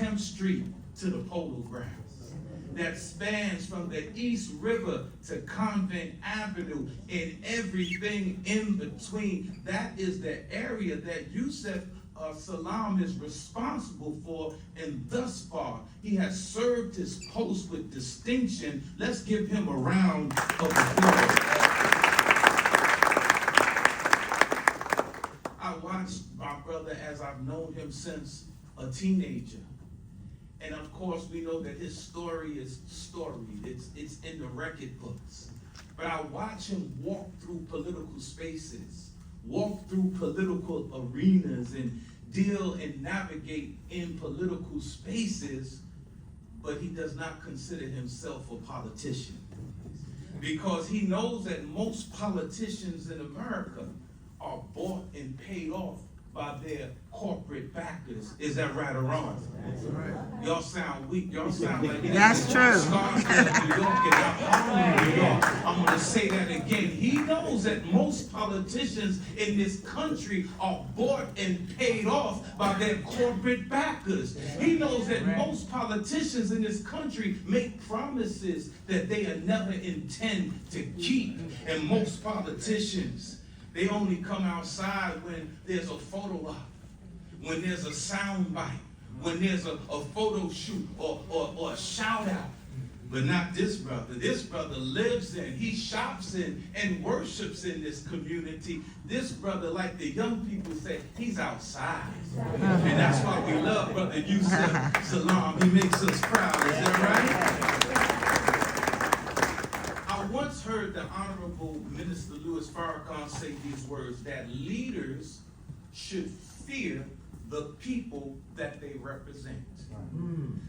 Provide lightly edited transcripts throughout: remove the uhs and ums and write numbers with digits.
Graham Street to the Polo Grounds, that spans from the East River to Convent Avenue and everything in between. That is the area that Yusef Salaam is responsible for, and thus far he has served his post with distinction. Let's give him a round of applause. I watched my brother as I've known him since a teenager. And of course, we know that his story is storied. It's in the record books. But I watch him walk through political spaces, walk through political arenas, and deal and navigate in political spaces, but he does not consider himself a politician. Because he knows that most politicians in America are bought and paid off by their corporate backers. Is that right or wrong? That's right. Y'all sound weak. Y'all sound like that's true. I'm going to say that again. He knows that most politicians in this country are bought and paid off by their corporate backers. He knows that most politicians in this country make promises that they never intend to keep. And most politicians, they only come outside when there's a photo op, when there's a sound bite, when there's a photo shoot or a shout out. But not this brother. This brother lives in, he shops in, and worships in this community. This brother, like the young people say, he's outside. And that's why we love Brother Yusef Salaam. He makes us proud. Is that right? I once heard the Honorable Minister Louis Farrakhan say these words, that leaders should fear the people that they represent.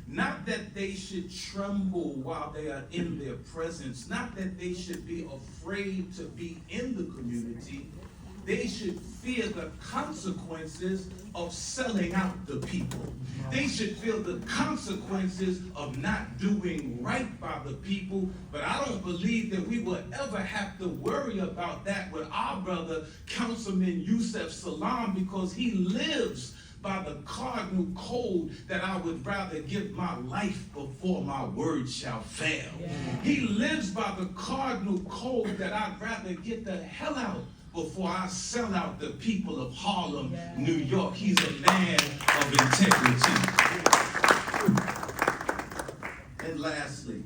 Not that they should tremble while they are in their presence. Not that they should be afraid to be in the community. They should fear the consequences of selling out the people. They should feel the consequences of not doing right by the people. But I don't believe that we will ever have to worry about that with our brother, Councilman Yusef Salaam, because he lives by the cardinal code that I would rather give my life before my word shall fail. Yeah. He lives by the cardinal code that I'd rather get the hell out before I sell out the people of Harlem, New York. He's a man of integrity. And lastly,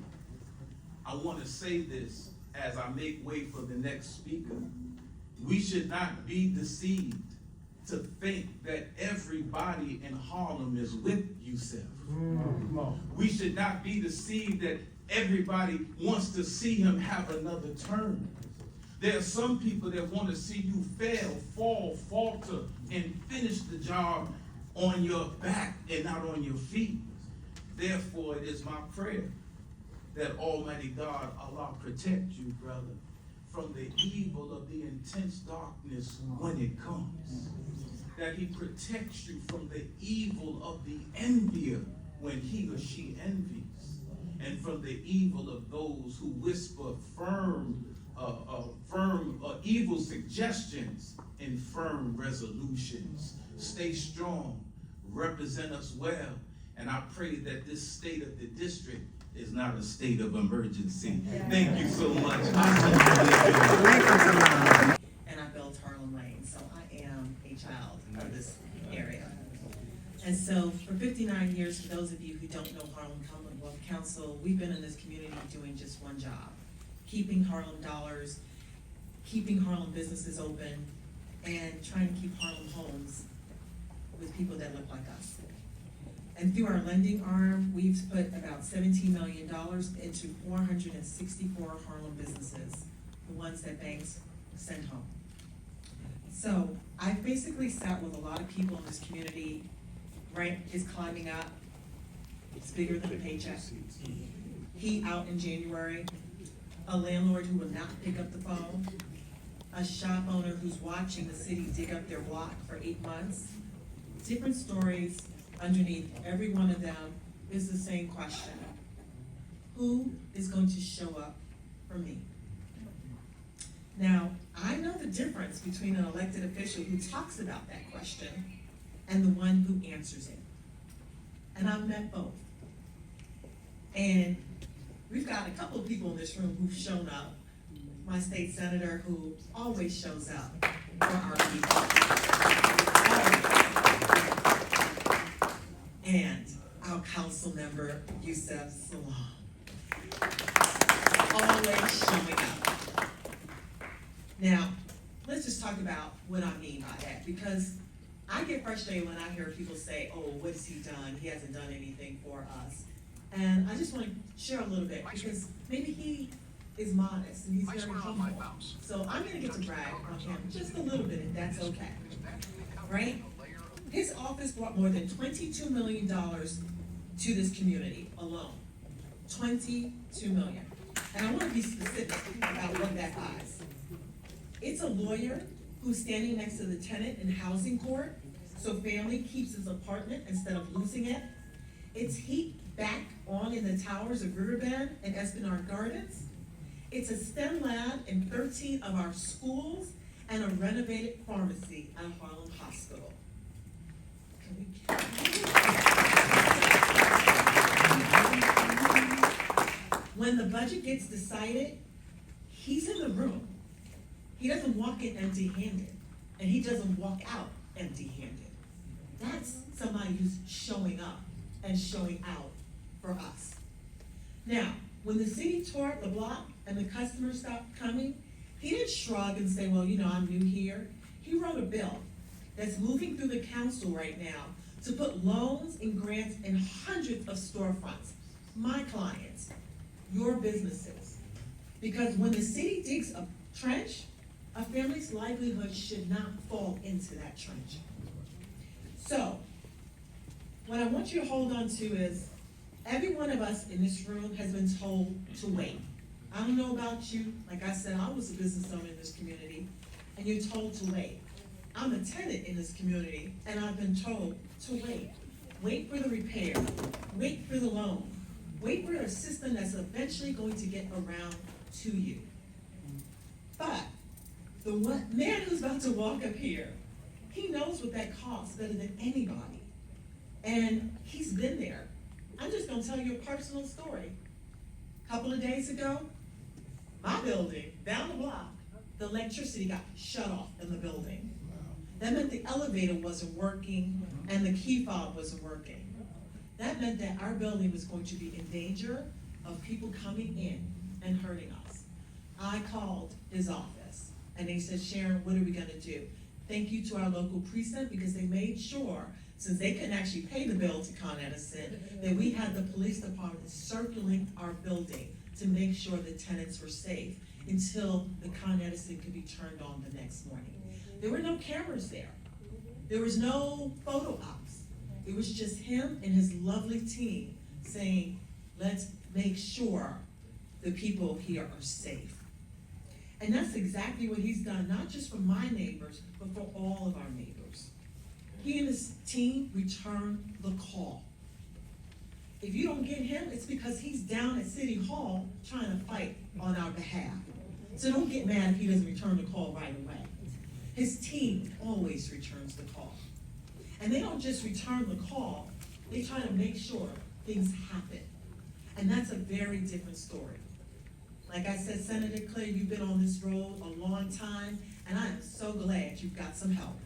I want to say this as I make way for the next speaker. We should not be deceived to think that everybody in Harlem is with Yusef. We should not be deceived that everybody wants to see him have another term. There are some people that want to see you fail, fall, falter, and finish the job on your back and not on your feet. Therefore, it is my prayer that Almighty God, Allah, protect you, brother, from the evil of the intense darkness when it comes. That he protects you from the evil of the envier when he or she envies, and from the evil of those who whisper firm evil suggestions and firm resolutions. Stay strong, represent us well, and I pray that this state of the district is not a state of emergency. Thank you so much. And I built Harlem Lane, so I am a child of this area. And so for 59 years, for those of you who don't know Harlem Commonwealth Council, we've been in this community doing just one job: keeping Harlem dollars, keeping Harlem businesses open, and trying to keep Harlem homes with people that look like us. And through our lending arm, we've put about $17 million into 464 Harlem businesses, the ones that banks send home. So I've basically sat with a lot of people in this community. Rent is climbing up. It's bigger than a paycheck. Heat out in January. A landlord who will not pick up the phone. A shop owner who's watching the city dig up their block for 8 months. Different stories. Underneath every one of them is the same question: who is going to show up for me? Now, I know the difference between an elected official who talks about that question and the one who answers it. and I've met both. And we've got a couple of people in this room who've shown up. My state senator who always shows up for our people. And our council member, Yusef, Salaam. Always showing up. Now, let's just talk about what I mean by that, because I get frustrated when I hear people say, oh, what has he done? He hasn't done anything for us. And I just want to share a little bit, because maybe he is modest and he's very humble. So I'm going to get to brag on him just a little bit, if that's okay. Right? His office brought more than $22 million to this community alone. $22 million. And I want to be specific about what that buys. It's a lawyer who's standing next to the tenant in housing court, so family keeps his apartment instead of losing it. It's heat back on in the towers of Riverbend and Esplanade Gardens. It's a STEM lab in 13 of our schools and a renovated pharmacy at Harlem Hospital. When the budget gets decided, he's in the room. He doesn't walk in empty-handed, and he doesn't walk out empty-handed. That's somebody who's showing up and showing out for us. Now, when the city tore up the block and the customers stopped coming, he didn't shrug and say, well, you know, I'm new here. He wrote a bill that's moving through the council right now to put loans and grants in hundreds of storefronts, my clients, your businesses. Because when the city digs a trench, a family's livelihood should not fall into that trench. So, what I want you to hold on to is, every one of us in this room has been told to wait. I don't know about you, like I said, I was a business owner in this community, and you're told to wait. I'm a tenant in this community, and I've been told to wait. Wait for the repair, wait for the loan, wait for a system that's eventually going to get around to you. But the man who's about to walk up here, he knows what that costs better than anybody. And he's been there. I'm just gonna tell you a personal story. A couple of days ago, my building, down the block, the electricity got shut off in the building. That meant the elevator wasn't working and the key fob wasn't working. That meant that our building was going to be in danger of people coming in and hurting us. I called his office and they said, Sharon, what are we gonna do? Thank you to our local precinct, because they made sure, since they couldn't actually pay the bill to Con Edison, that we had the police department circling our building to make sure the tenants were safe until the Con Edison could be turned on the next morning. There were no cameras there. There was no photo ops. It was just him and his lovely team saying, let's make sure the people here are safe. And that's exactly what he's done, not just for my neighbors, but for all of our neighbors. He and his team return the call. If you don't get him, it's because he's down at City Hall trying to fight on our behalf. So don't get mad if he doesn't return the call right away. His team always returns the call. And they don't just return the call, they try to make sure things happen. And that's a very different story. Like I said, Senator Clay, you've been on this road a long time, and I am so glad you've got some help.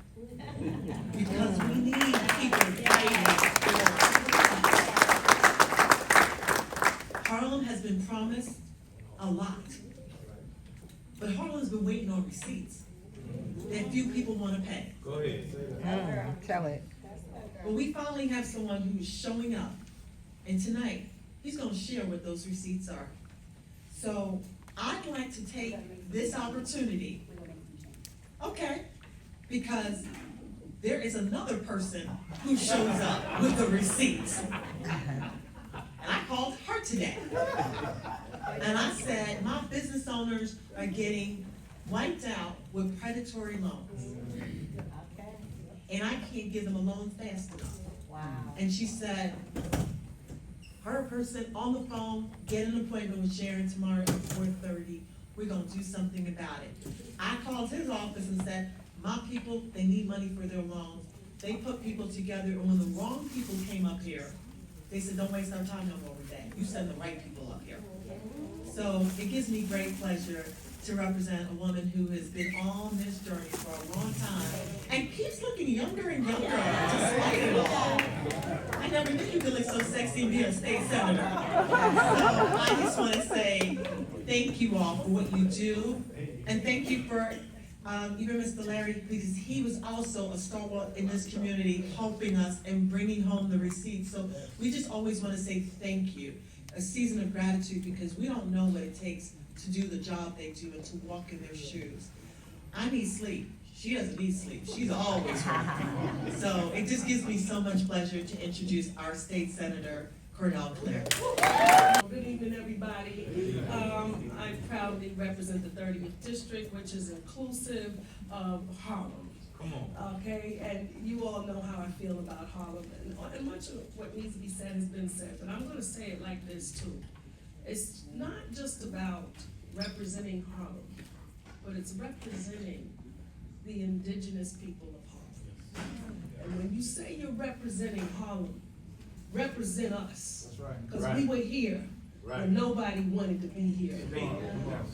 Because we need people fighting for Harlem has been promised a lot, but Harlem's been waiting on receipts that few people want to pay. Go ahead. Tell it. But we finally have someone who's showing up, and tonight, he's gonna share what those receipts are. So I'd like to take this opportunity, okay, because there is another person who shows up with the receipts. And I called her today. And I said, my business owners are getting wiped out with predatory loans. And I can't give them a loan fast enough. Wow. And she said, her person on the phone, get an appointment with Sharon tomorrow at 4:30. We're gonna do something about it. I called his office and said, my people, they need money for their loans. They put people together, and when the wrong people came up here, they said, don't waste our time no more with that. You send the right people up here. So it gives me great pleasure to represent a woman who has been on this journey for a long time and keeps looking younger and younger despite it all. I never knew you could look so sexy and be a state senator. So I just want to say thank you all for what you do, and thank you for even Mr. Larry, because he was also a stalwart in this community, helping us and bringing home the receipts. So we just always want to say thank you, a season of gratitude, because we don't know what it takes to do the job they do and to walk in their shoes. I need sleep. She doesn't need sleep. She's always working. So it just gives me so much pleasure to introduce our state senator, Cornell Claire. Good evening, everybody. I proudly represent the 30th district, which is inclusive of Harlem. Come on. Okay, and you all know how I feel about Harlem, and much of what needs to be said has been said, but I'm gonna say it like this too. It's not just about representing Harlem, but it's representing the indigenous people of Harlem. And when you say you're representing Harlem, represent us. That's right. Because we were here when nobody wanted to be here.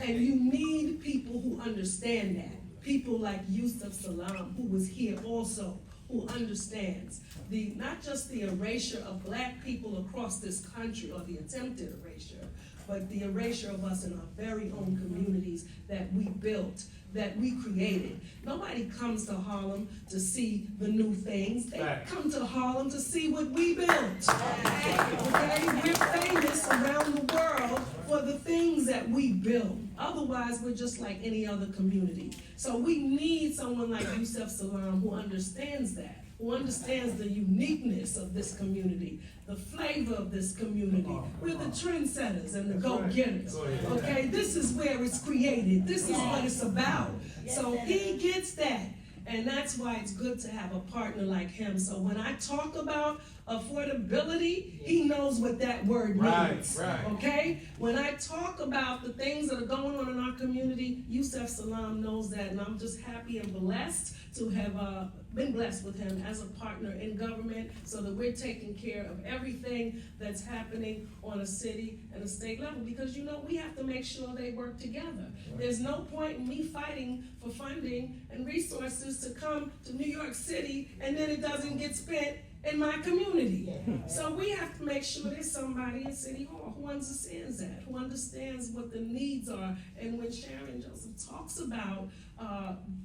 And you need people who understand that. People like Yusef Salaam, who was here also, who understands not just the erasure of black people across this country, or the attempted erasure, but the erasure of us in our very own communities that we built, that we created. Nobody comes to Harlem to see the new things. They come to Harlem to see what we built. Okay? We're famous around the world for the things that we built. Otherwise, we're just like any other community. So we need someone like Yusef Salaam who understands that, who understands the uniqueness of this community, the flavor of this community. We're the trendsetters and the go-getters. Okay, this is where it's created. This is what it's about. So he gets that. And that's why it's good to have a partner like him. So when I talk about affordability, he knows what that word means. Okay? When I talk about the things that are going on in our community, Yusef Salaam knows that, and I'm just happy and blessed to have been blessed with him as a partner in government, so that we're taking care of everything that's happening on a city and a state level, because we have to make sure they work together. There's no point in me fighting for funding and resources to come to New York City and then it doesn't get spent in my community. So we have to make sure there's somebody in City Hall who understands that, who understands what the needs are. And when Sharon Joseph talks about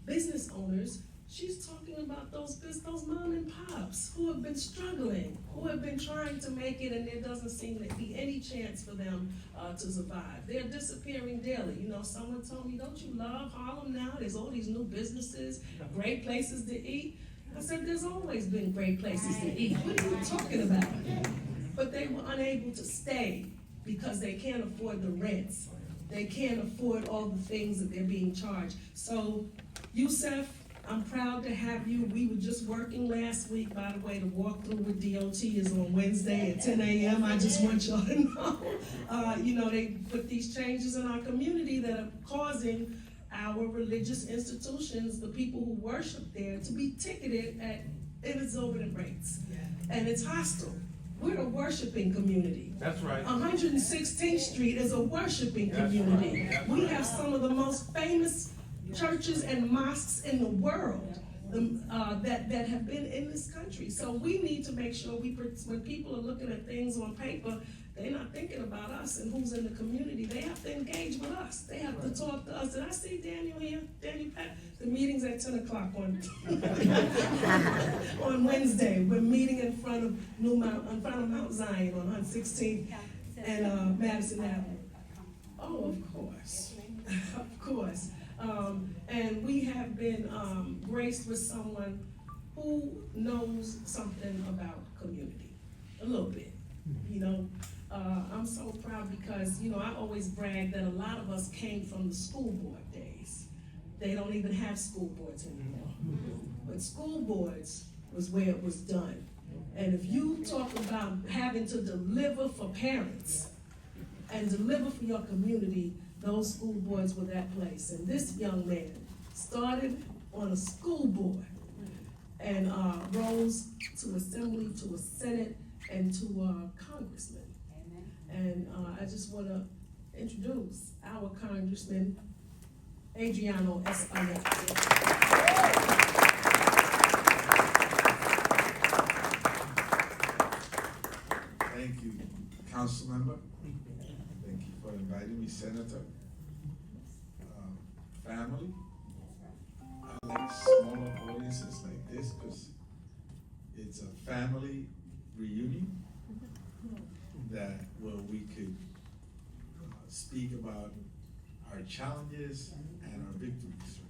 business owners, she's talking about those mom and pops who have been struggling, who have been trying to make it, and there doesn't seem to be any chance for them to survive. They're disappearing daily. Someone told me, don't you love Harlem now? There's all these new businesses, great places to eat. I said, there's always been great places to eat. What are you talking about? But they were unable to stay because they can't afford the rents. They can't afford all the things that they're being charged. So, Yusef, I'm proud to have you. We were just working last week, by the way. The walkthrough with DOT is on Wednesday at 10 a.m. I just want y'all to know. They put these changes in our community that are causing our religious institutions, the people who worship there, to be ticketed at exorbitant rates. And it's hostile. We're a worshiping community. That's right. 116th Street is a worshiping community. We have some of the most famous churches and mosques in the world that have been in this country. So we need to make sure when people are looking at things on paper, they're not thinking about us and who's in the community. They have to engage with us. They have to talk to us. Did I see Daniel here? Daniel Pat? The meeting's at 10 o'clock on Wednesday. We're meeting in front of Mount Zion on 116th and Madison Avenue. Oh, of course. Of course. And we have been graced with someone who knows something about community, a little bit. I'm so proud because, I always brag that a lot of us came from the school board days. They don't even have school boards anymore. But school boards was where it was done. And if you talk about having to deliver for parents and deliver for your community, those school boards were that place. And this young man started on a school board and rose to assembly, to a senate, and to our congressman. And I just want to introduce our Congressman, Adriano Espaillat. Thank you, council member. Thank you for inviting me, Senator. Family. I like smaller audiences like this because it's a family reunion that where we could speak about our challenges and our victories.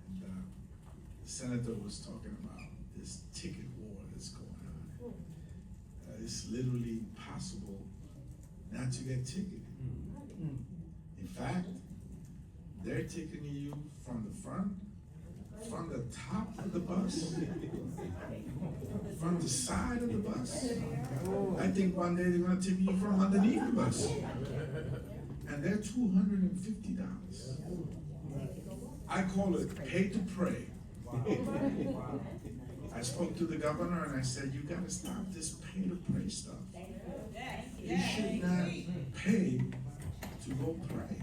And the senator was talking about this ticket war that's going on. It's literally impossible not to get ticketed. In fact, they're ticketing you from the front, from the top of the bus, from the side of the bus. I think one day they're gonna ticket you from underneath the bus. And they're $250. I call it pay to pray. I spoke to the governor and I said, you gotta stop this pay to pray stuff. You should not pay to go pray.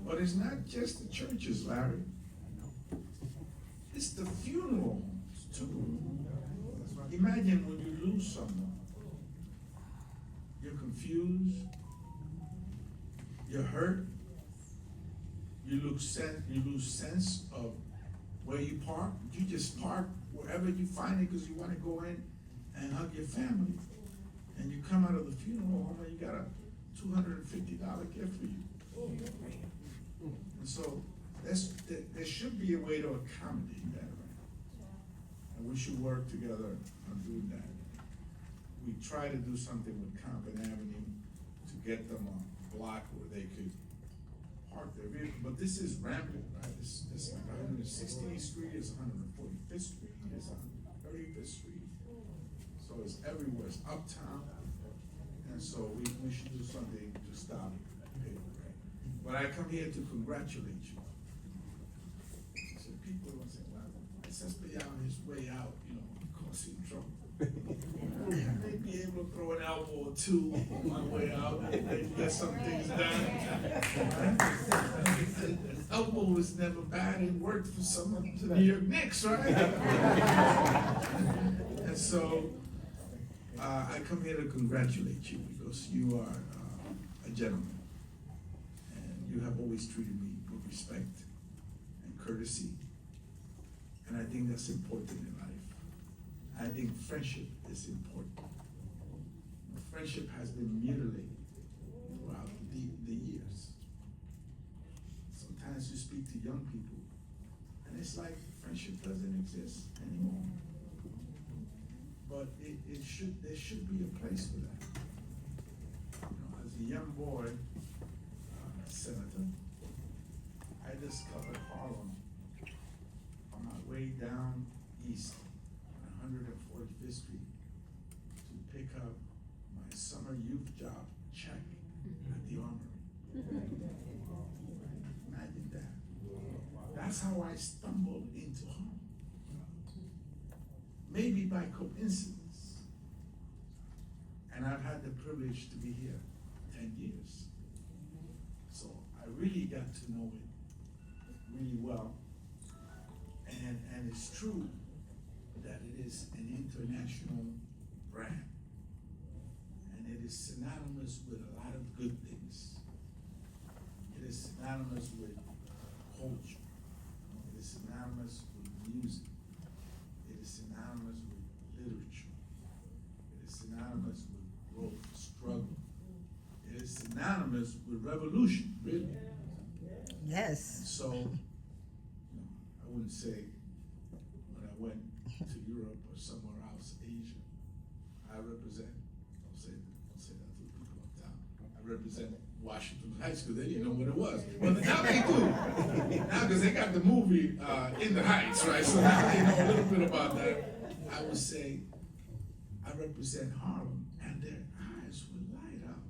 But it's not just the churches, Larry. It's the funeral homes too. Imagine when you lose someone. You're confused. You're hurt. You lose sense of where you park. You just park wherever you find it because you want to go in and hug your family. And you come out of the funeral home and you got a $250 gift for you. And so there should be a way to accommodate that, right? And we should work together on doing that. We try to do something with Compton Avenue to get them a block where they could park their vehicle, but this is rampant, right? It's like 116th Street, it's 145th Street, it's 135th Street. So it's everywhere, it's uptown. And so we should do something to stop it. But I come here to congratulate you. So people will say, well, it's just on his way out, causing trouble. I may be able to throw an elbow or two on my way out and maybe get some things done. An elbow is never bad. It worked for some of the New York Knicks, right? And so I come here to congratulate you because you are a gentleman. You have always treated me with respect and courtesy. And I think that's important in life. I think friendship is important. Friendship has been mutilated throughout the years. Sometimes you speak to young people, and it's like friendship doesn't exist anymore. But there should be a place for that. As a young boy, Senator, I discovered Harlem on my way down east on 145th Street to pick up my summer youth job check at the Armory. Imagine that. That's how I stumbled into Harlem. Maybe by coincidence. And I've had the privilege to be here 10 years. So I really got to know it really well. And it's true that it is an international brand. And it is synonymous with a lot of good things. It is synonymous with culture. It is synonymous with music. It is synonymous with literature. It is synonymous with growth, struggle. It is synonymous with revolution, really. Yes. So, I wouldn't say when I went to Europe or somewhere else, Asia, I represent, don't say that to the people uptown. I represent Washington Heights because they didn't know what it was. Well, now they do. Now, because they got the movie In the Heights, right? So now they know a little bit about that. I would say I represent Harlem, and their eyes would light up.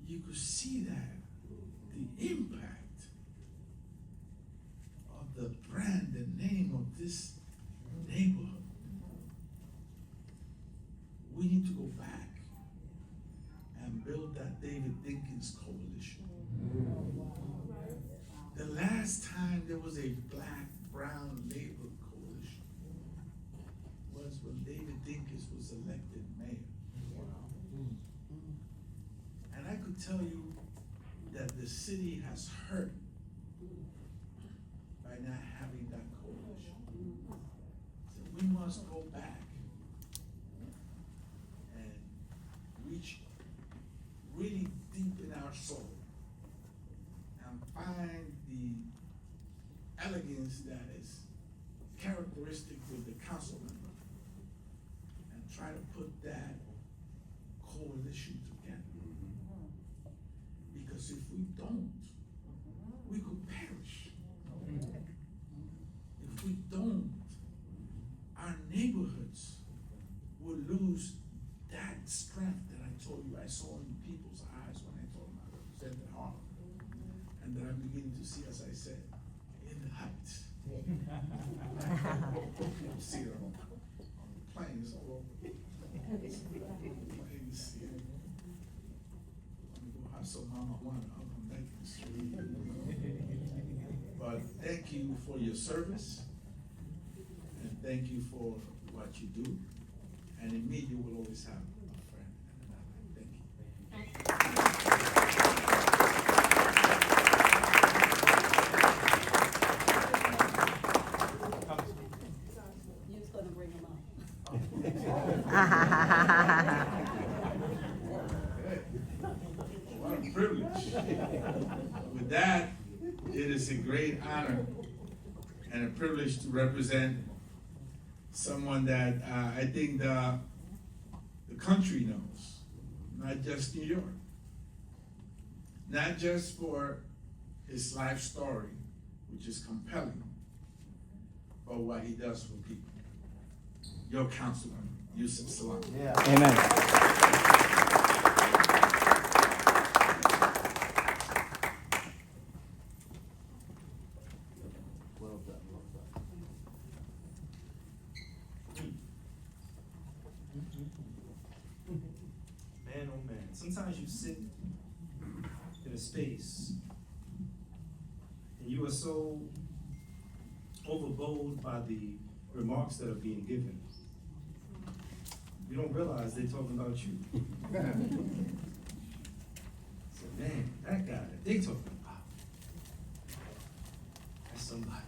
You could see that, the impact of the brand, the name of this neighborhood. need to go back and build that David Dinkins coalition. The last time there was a black-brown labor coalition was when David Dinkins was elected mayor. And I could tell you that the city has hurt by not having that coalition. So we must go back and reach really deep in our soul and find the elegance that is characteristic with the council member and try to put that coalition together. Because if we don't, we could perish. If we don't, our neighborhoods will lose that strength that I told you I saw in people's eyes when I told them I represented Harlem. And that I'm beginning to see, as I said, in the heights. You see it on the planes all over. Planes, yeah. I'm gonna go have some marijuana out on Lincoln Street. But thank you for your service, and thank you for what you do. And in me, you will always have a friend and an ally. Thank you. You was gonna bring him up. What a privilege. With that, it is a great honor and a privilege to represent someone that I think the country knows, not just New York. Not just for his life story, which is compelling, but what he does for people. Your councilman, Yusef Salaam. Yeah. Amen. Well done, well done. Man, oh man, sometimes you sit in a space and you are so overbowled by the remarks that are being given. You don't realize they're talking about you. So, man, that guy that they talking about, that's somebody.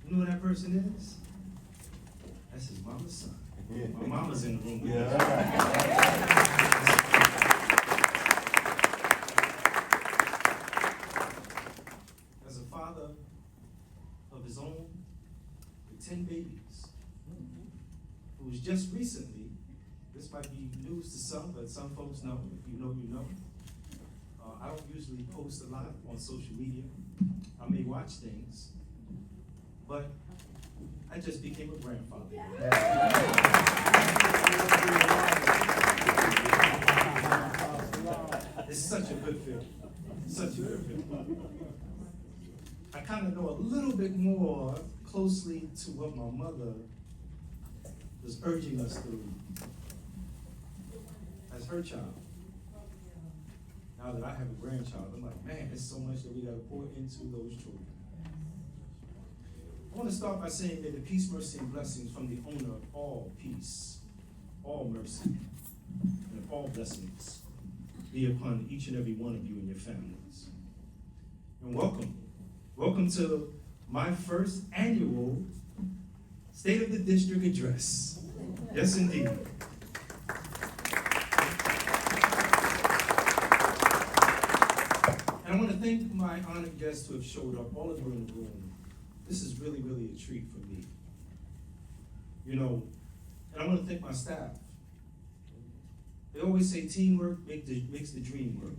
You know who that person is? That's his mama's son. My mama's in the room with Yeah, me. all right. As a father of his own, with 10 babies, who was just recently, this might be news to some, but some folks know, if you know, you know. I don't usually post a lot on social media. I may watch things, but I just became a grandfather. It's such a good feeling, such a good feeling. I kind of know a little bit more closely to what my mother was urging us through as her child. Now that I have a grandchild, I'm like, man, there's so much that we gotta pour into those children. I want to start by saying that the peace, mercy, and blessings from the owner of all peace, all mercy, and all blessings be upon each and every one of you and your families. And welcome. Welcome to my first annual State of the District Address. Yes, indeed. And I want to thank my honored guests who have showed up, all of you in the room. This is really, really a treat for me. You know, and I want to thank my staff. They always say teamwork makes the dream work.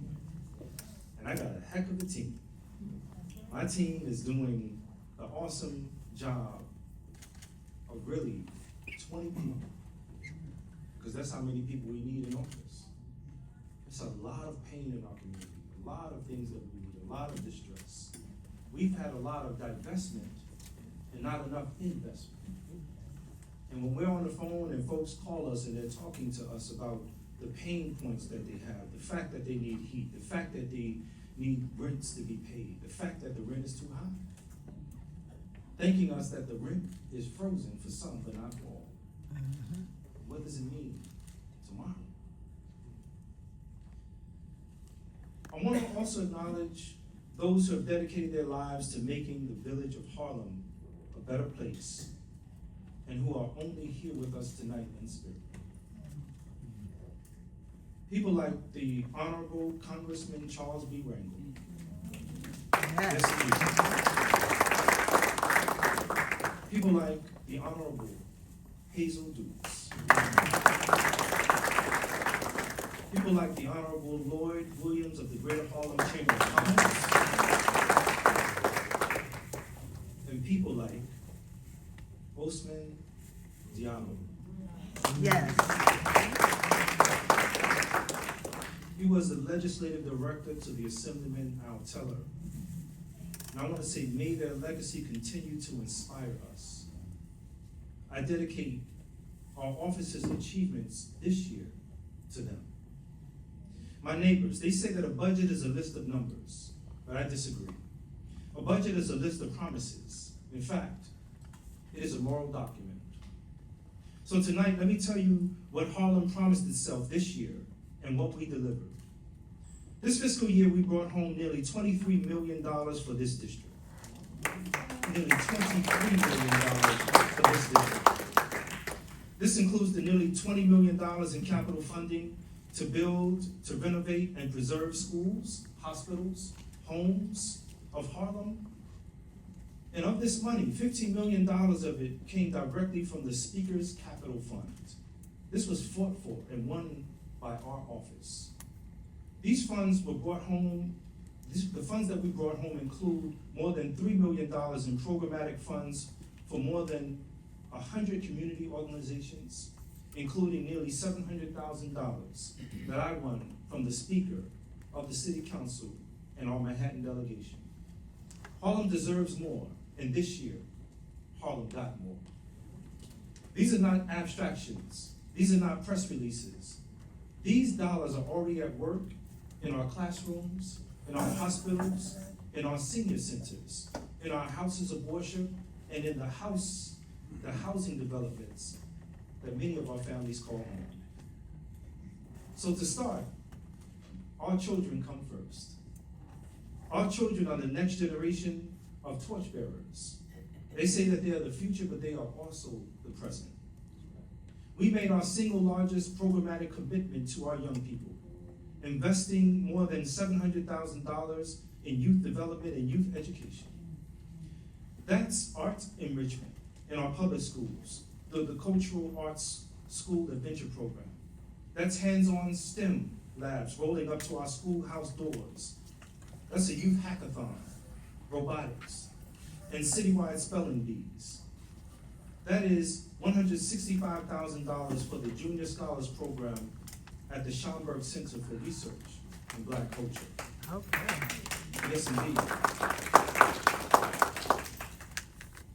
And I got a heck of a team. My team is doing an awesome job of really 20 people. Because that's how many people we need in office. It's a lot of pain in our community, a lot of things that we need, a lot of distress. We've had a lot of divestment and not enough investment. And when we're on the phone and folks call us and they're talking to us about the pain points that they have, the fact that they need heat, the fact that they need rents to be paid, the fact that the rent is too high, thanking us that the rent is frozen for some but not for all. What does it mean tomorrow? I want to also acknowledge those who have dedicated their lives to making the village of Harlem a better place and who are only here with us tonight in spirit. People like the Honorable Congressman Charles B. Rangel. Yes. People like the Honorable Hazel Dukes. People like the Honorable Lloyd Williams of the Greater Harlem Chamber of Commerce. And people like Osman Diallo. Yes. He was the legislative director to the Assemblyman Al Teller. And I want to say, may their legacy continue to inspire us. I dedicate our office's achievements this year to them. My neighbors, they say that a budget is a list of numbers, but I disagree. A budget is a list of promises. In fact, it is a moral document. So tonight, let me tell you what Harlem promised itself this year and what we delivered. This fiscal year, we brought home nearly $23 million for this district. Nearly $23 million for this district. This includes the nearly $20 million in capital funding to build, to renovate, and preserve schools, hospitals, homes of Harlem. And of this money, $15 million of it came directly from the Speaker's Capital Fund. This was fought for and won by our office. These funds were brought home, the funds that we brought home include more than $3 million in programmatic funds for more than 100 community organizations, including nearly $700,000 that I won from the Speaker of the City Council and our Manhattan delegation. Harlem deserves more, and this year, Harlem got more. These are not abstractions. These are not press releases. These dollars are already at work in our classrooms, in our hospitals, in our senior centers, in our houses of worship, and in the housing developments that many of our families call home. So to start, our children come first. Our children are the next generation of torchbearers. They say that they are the future, but they are also the present. We made our single largest programmatic commitment to our young people, investing more than $700,000 in youth development and youth education. That's arts enrichment in our public schools, the Cultural Arts School Adventure Program. That's hands-on STEM labs rolling up to our schoolhouse doors. That's a youth hackathon, robotics, and citywide spelling bees. That is $165,000 for the Junior Scholars Program at the Schomburg Center for Research in Black Culture. Okay. Yes, indeed.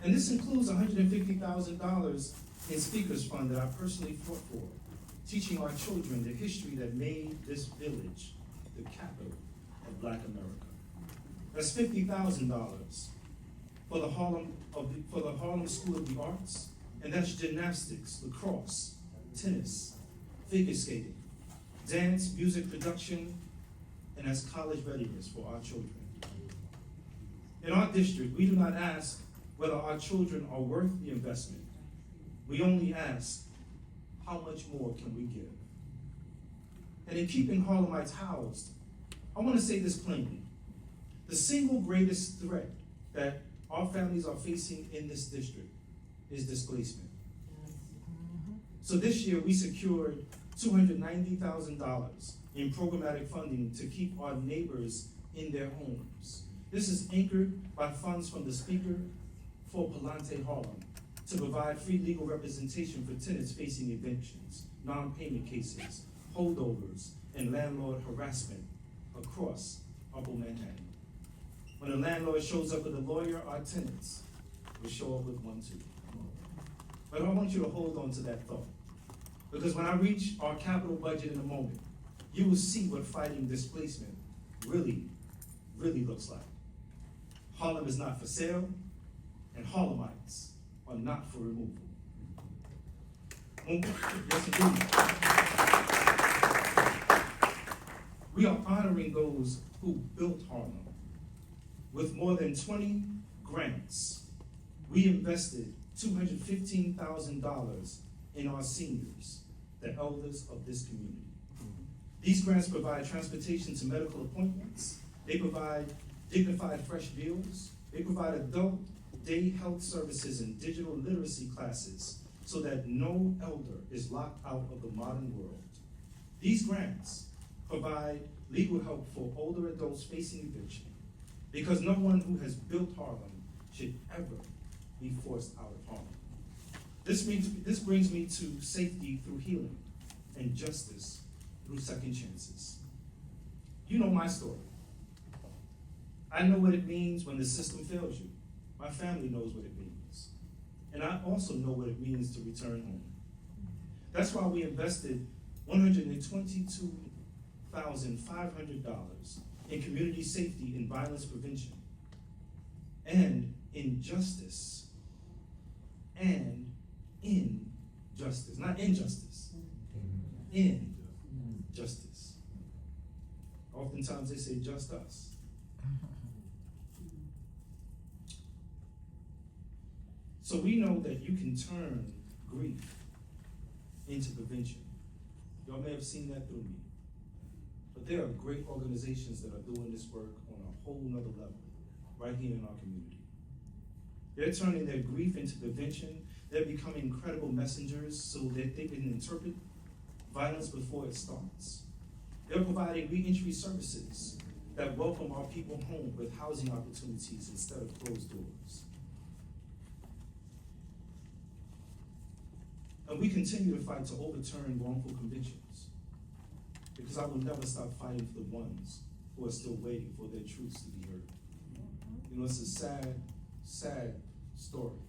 And this includes $150,000 in Speaker's Fund that I personally fought for, teaching our children the history that made this village the capital of Black America. That's $50,000 for the Harlem School of the Arts, and that's gymnastics, lacrosse, tennis, figure skating, dance, music production, and that's college readiness for our children. In our district, we do not ask whether our children are worth the investment. We only ask, how much more can we give? And in keeping Harlemites housed, I want to say this plainly. The single greatest threat that our families are facing in this district is displacement. So this year, we secured $290,000 in programmatic funding to keep our neighbors in their homes. This is anchored by funds from the Speaker for Palante Harlem to provide free legal representation for tenants facing evictions, non-payment cases, holdovers, and landlord harassment across Upper Manhattan. When a landlord shows up with a lawyer, our tenants will show up with one too. But I want you to hold on to that thought. Because when I reach our capital budget in a moment, you will see what fighting displacement really looks like. Harlem is not for sale, and Harlemites are not for removal. Yes, indeed. We are honoring those who built Harlem. With more than 20 grants, we invested $215,000 in our seniors, the elders of this community. These grants provide transportation to medical appointments. They provide dignified fresh meals. They provide adult day health services and digital literacy classes so that no elder is locked out of the modern world. These grants provide legal help for older adults facing eviction, because no one who has built Harlem should ever be forced out of Harlem. This brings me to safety through healing and justice through second chances. You know my story. I know what it means when the system fails you. My family knows what it means. And I also know what it means to return home. That's why we invested $122,500 in community safety and violence prevention, and in justice, and in justice, not injustice, in justice. Oftentimes they say just us. So we know that you can turn grief into prevention. Y'all may have seen that through me. But there are great organizations that are doing this work on a whole nother level, right here in our community. They're turning their grief into prevention. They're becoming credible messengers so that they can interpret violence before it starts. They're providing re-entry services that welcome our people home with housing opportunities instead of closed doors. And we continue to fight to overturn wrongful convictions, because I will never stop fighting for the ones who are still waiting for their truths to be heard. You know, it's a sad, sad story.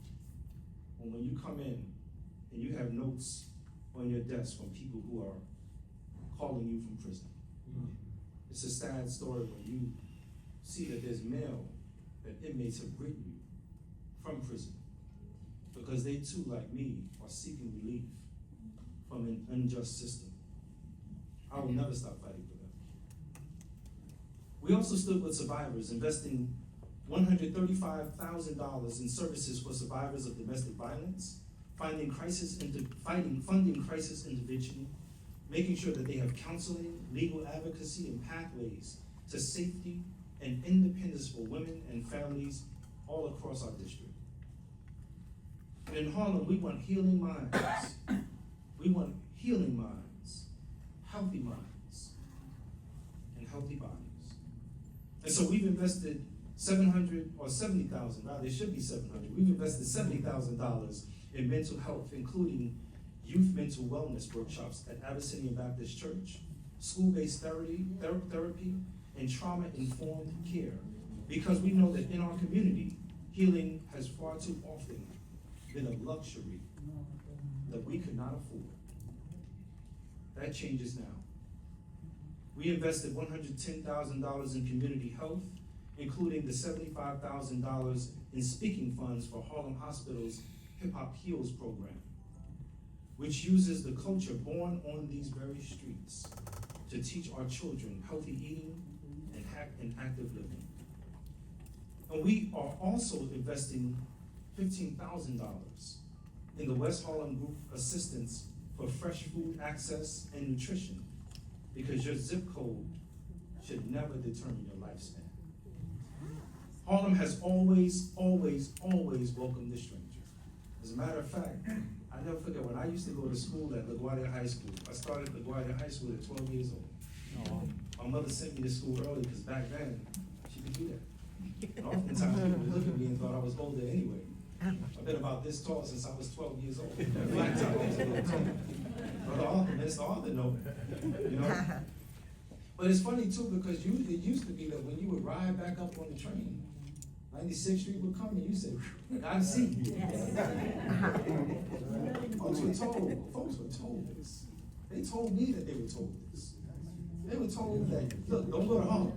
When you come in and you have notes on your desk from people who are calling you from prison. It's a sad story when you see that there's mail that inmates have written you from prison, because they too, like me, are seeking relief from an unjust system. I will never stop fighting for them. We also stood with survivors, investing $135,000 in services for survivors of domestic violence, funding crisis intervention, making sure that they have counseling, legal advocacy, and pathways to safety and independence for women and families all across our district. And in Harlem, we want healing minds. We want healing minds, healthy minds, and healthy bodies. And so we've invested $70,000, rather it should be $700,000. We've invested $70,000 in mental health, including youth mental wellness workshops at Abyssinian Baptist Church, school-based therapy, and trauma-informed care, because we know that in our community, healing has far too often been a luxury that we could not afford. That changes now. We invested $110,000 in community health, including the $75,000 in speaking funds for Harlem Hospital's Hip Hop Heals program, which uses the culture born on these very streets to teach our children healthy eating and active living. And we are also investing $15,000 in the West Harlem Group Assistance for fresh food access and nutrition, because your zip code should never determine your lifespan. Harlem has always welcomed the stranger. As a matter of fact, I never forget when I used to go to school at LaGuardia High School. I started at LaGuardia High School at 12 years old. My mother sent me to school early because back then, she could do that. And oftentimes people would look at me and thought I was older anyway. I've been about this tall since I was 12 years old. Black time, I was a little taller. Mr. Arthur know, you know? But it's funny too, because it used to be that when you would ride back up on the train, 96th Street would come and you say, gotta see. Folks were told this. They told me that they were told this. They were told that, look, don't go to Harlem.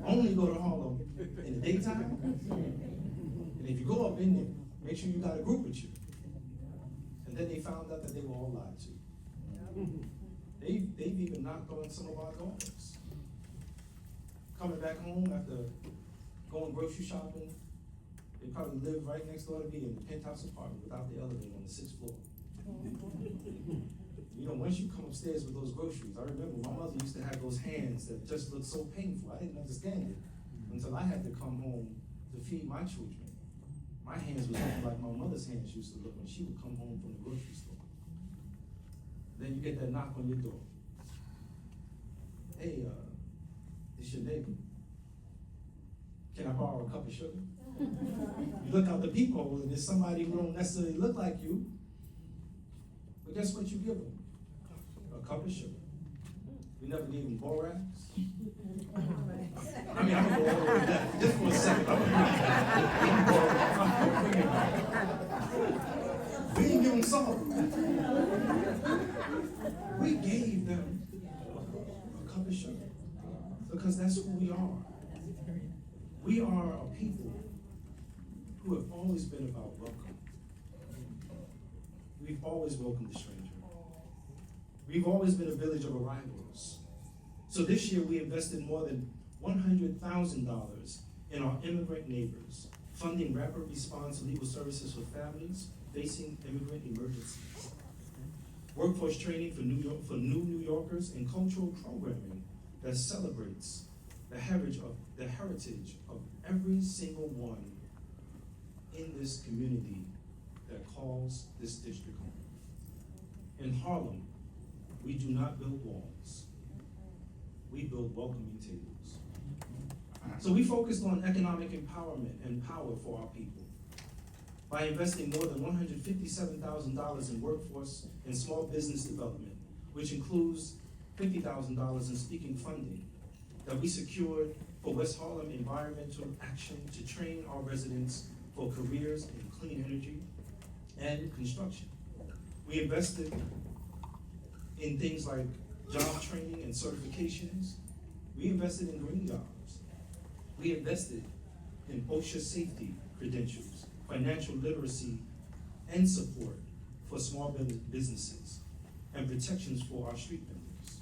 Only go to Harlem in the daytime. And if you go up in there, make sure you got a group with you. And then they found out that they were all lied to. They've even knocked on some of our doors. Coming back home after going grocery shopping, they probably live right next door to me in the penthouse apartment without the elevator on the 6th floor. You know, once you come upstairs with those groceries, I remember my mother used to have those hands that just looked so painful. I didn't understand it until I had to come home to feed my children. My hands was looking like my mother's hands used to look when she would come home from the grocery store. Then you get that knock on your door. Hey, it's your neighbor. Can I borrow a cup of sugar? You look out the peephole and there's somebody who don't necessarily look like you. But guess what you give them? A cup of sugar. We never gave them borax. I mean, I'm gonna go all the way back just for a second. We didn't give them salt. We gave them a cup of sugar because that's who we are. We are a people who have always been about welcome. We've always welcomed the stranger. We've always been a village of arrivals. So this year we invested more than $100,000 in our immigrant neighbors, funding rapid response legal services for families facing immigrant emergencies, workforce training for new New Yorkers, and cultural programming that celebrates the heritage of every single one in this community that calls this district home. In Harlem, we do not build walls. We build welcoming tables. So we focused on economic empowerment and power for our people by investing more than $157,000 in workforce and small business development, which includes $50,000 in speaking funding that we secured for West Harlem Environmental Action to train our residents for careers in clean energy and construction. We invested in things like job training and certifications. We invested in green jobs. We invested in OSHA safety credentials, financial literacy, and support for small businesses, and protections for our street vendors.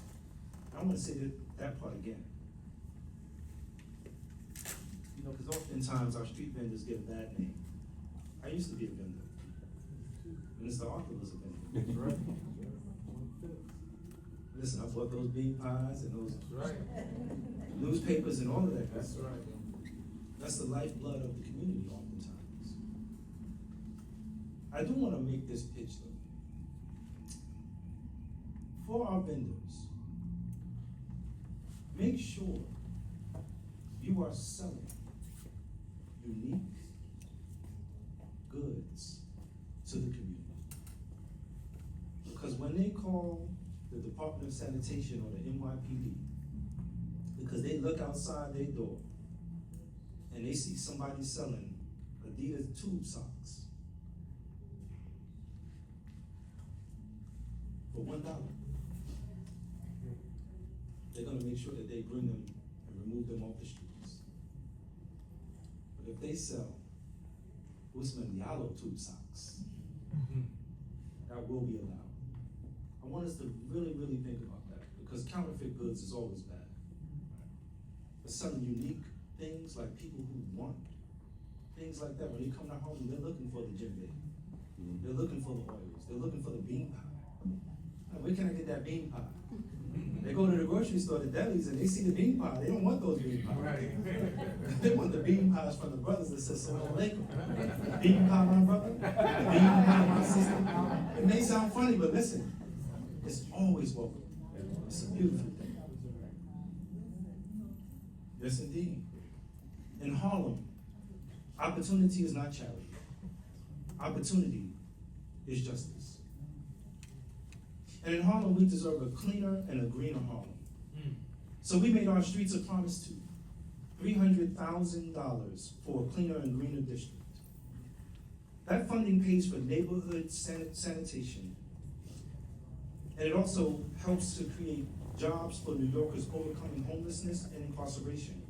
I want to say that part again. You know, because oftentimes our street vendors get a bad name. I used to be a vendor. Mr. Arthur was a vendor. That's right. Listen, I bought those bean pies and those newspapers and all of that. That's right. That's the lifeblood of the community oftentimes. I do want to make this pitch though. For our vendors, make sure you are selling unique goods to the community. Because when they call the Department of Sanitation or the NYPD, because they look outside their door and they see somebody selling Adidas tube socks for $1, they're gonna make sure that they bring them and remove them off the streets. But if they sell Usman Diallo tube socks, that will be allowed. I want us to really, really think about that, because counterfeit goods is always bad. But selling unique things like people who want things like that, when they come to home, they're looking for the djembe. They're looking for the oils. They're looking for the bean pie. Now, where can I get that bean pie? They go to the grocery store, the delis, and they see the bean pie. They don't want those bean pies. Right. They want the bean pies from the brothers that says, "Salaam alaikum." Bean pie, my brother. Bean pie, my sister. It may sound funny, but listen, it's always welcome. It's a beautiful thing. Yes, indeed. In Harlem, opportunity is not charity. Opportunity is justice. And in Harlem, we deserve a cleaner and a greener Harlem. So we made our streets a promise too. $300,000 for a cleaner and greener district. That funding pays for neighborhood sanitation, and it also helps to create jobs for New Yorkers overcoming homelessness and incarceration.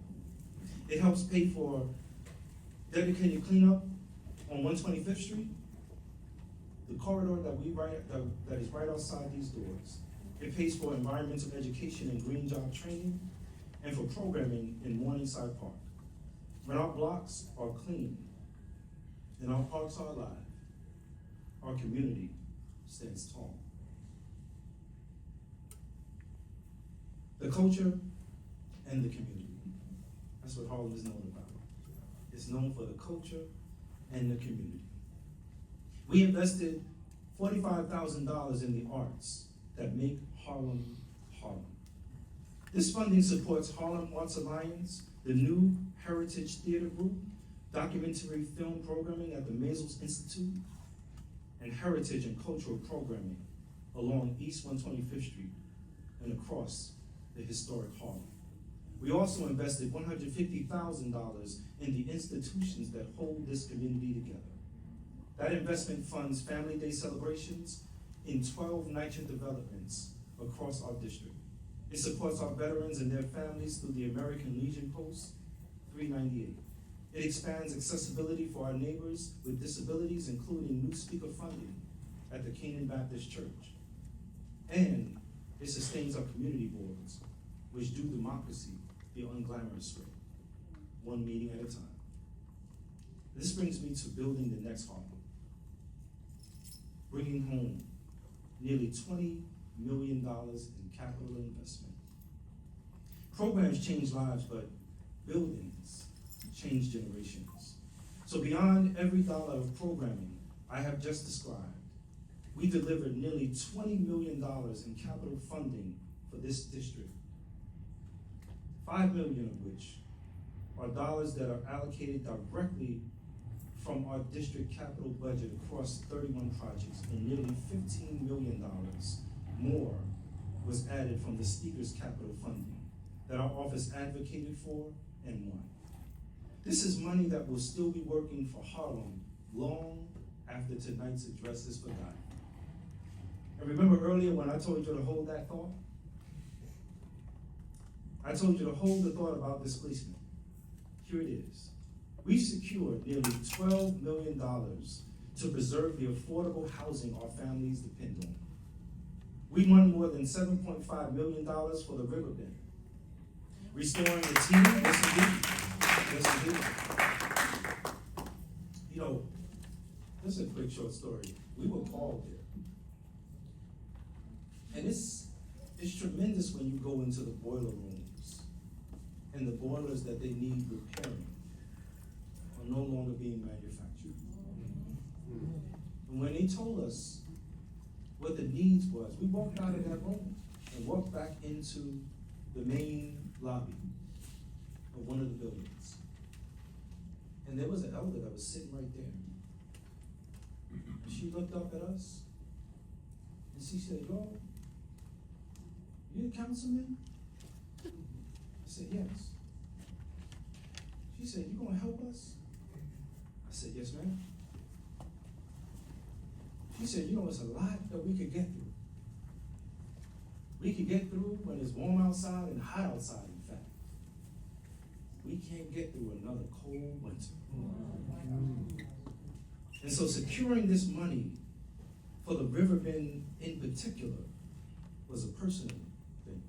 It helps pay for dedicated cleanup on 125th Street, the corridor that is right outside these doors. It pays for environmental education and green job training, and for programming in Morningside Park. When our blocks are clean and our parks are alive, our community stands tall. The culture and the community. That's what Harlem is known about. It's known for the culture and the community. We invested $45,000 in the arts that make Harlem, Harlem. This funding supports Harlem Arts Alliance, the new Heritage Theater Group, documentary film programming at the Maisels Institute, and heritage and cultural programming along East 125th Street and across the historic Harlem. We also invested $150,000 in the institutions that hold this community together. That investment funds Family Day celebrations in 12 NYCHA developments across our district. It supports our veterans and their families through the American Legion Post 398. It expands accessibility for our neighbors with disabilities, including new speaker funding at the Canaan Baptist Church. And it sustains our community boards, which do democracy the unglamorous way, one meeting at a time. This brings me to building the next Harlem, bringing home nearly $20 million in capital investment. Programs change lives, but buildings change generations. So beyond every dollar of programming I have just described, we delivered nearly $20 million in capital funding for this district, $5 million of which are dollars that are allocated directly from our district capital budget across 31 projects, and nearly $15 million more was added from the speaker's capital funding that our office advocated for and won. This is money that will still be working for Harlem long after tonight's address is forgotten. And remember earlier when I told you to hold that thought? I told you to hold the thought about displacement. Here it is. We secured nearly $12 million to preserve the affordable housing our families depend on. We won more than $7.5 million for the riverbed. Restoring the team, yes indeed. Yes indeed. You know, this is a quick short story. We were called there. And it's tremendous when you go into the boiler rooms and the boilers that they need repairing are no longer being manufactured. And when they told us what the needs was, we walked out of that room and walked back into the main lobby of one of the buildings. And there was an elder that was sitting right there. And she looked up at us and she said, "Yo, you the councilman?" I said, "Yes." She said, "You gonna help us?" I said, "Yes, ma'am." She said, "You know, it's a lot that we could get through. We could get through when it's warm outside and hot outside, in fact. We can't get through another cold winter." And so securing this money for the Riverbend in particular was a personal thing,